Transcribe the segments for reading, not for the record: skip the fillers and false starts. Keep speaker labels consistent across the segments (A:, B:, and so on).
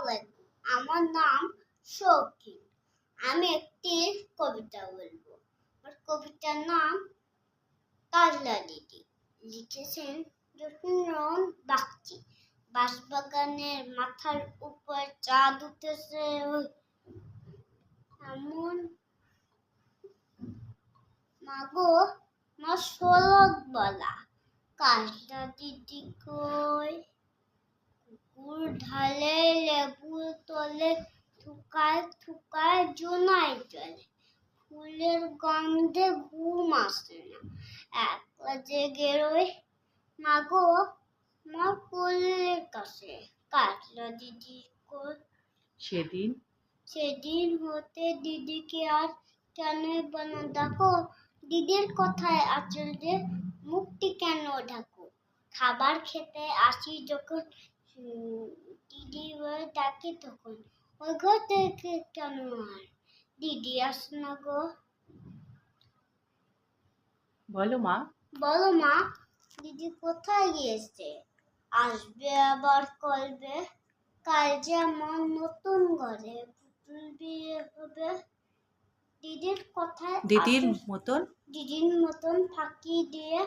A: আলাইকুম। আমার নাম শৌখিন। আমি একটি কবিতা বলবো। আমার কবিতার নাম কাজলা দিদি। লিখেছেন জসিম বাগচি। বাঁশবাগানের মাথার উপর চাঁদ উঠেছে এমন মাগো মা শরৎ বলা। কাজলা দিদি কই পুকুর ঢালে লেবুর তলে থুকায় থুকায় জোনাই চলে। ফুলের গন্ধে ঘুম আসে না, একলা জেগে রই মাগো মা কোলের কাছে। কাজলা দিদি কই সেদিন হতে দিদিকে আর কেনই বলো ডাকো। দিদির কথায় আঁচল যে মুখটি কেন ঢাকো। খাবার খেতে আসি যখন দিদি বলে ডাকি তখন ওই ঘর থেকে কেন আর দিদি আসে না গো।
B: বলো মা
A: দিদি কোথায় গিয়েছে? আসবে আবার কলবে। কাল যে আমার নতুন ঘরে পুতুল বিয়ে হবে। দিদির মতন ফাঁকি দিয়ে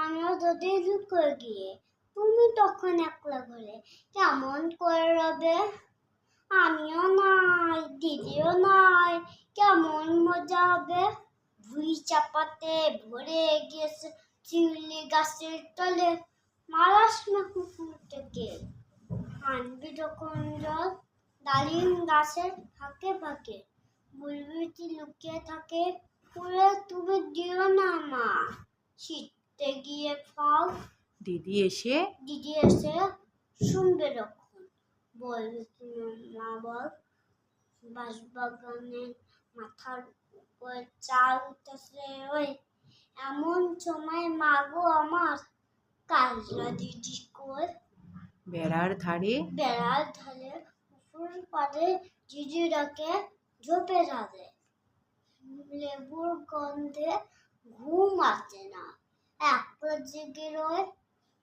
A: আমিও যদি লুকোয় গিয়ে তুমি তখন একলা ঘরে কেমন করে রবে। আমিও নাই দিদিও নাই কেমন মজা হবে। ভুঁই চাপাতে ভরে গেছে শিউলি গাছের তলে। মারাস না কুকুরটাকে আনবি যখন জল। ডালিম গাছের ফাঁকে ফাঁকে বুলবুলটি লুকিয়ে থাকে। পুরে তুমি দিও না মা শীতে গিয়ে ফল।
B: দিদি এসে
A: শুনবে যখন বলবে মা বল। বাঁশবাগানের মাথার উপর চাল উঠেছে ওই এমন সময় মাগো আমার কাজলা দিদি কই।
B: বেড়ার ধারে
A: পুকুর পাড়ে দিদি ডাকে ঝোপে ঝাড়ে। লেবুর গন্ধে ঘুম আসে না, একলা জেগে রয়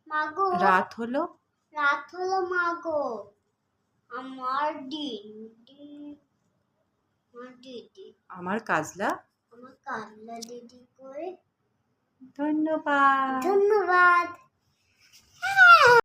A: মাগো।
B: রাত হলো
A: মাগো আমার দিদি
B: আমার কাজলা
A: দিদি কই।
B: ধন্যবাদ।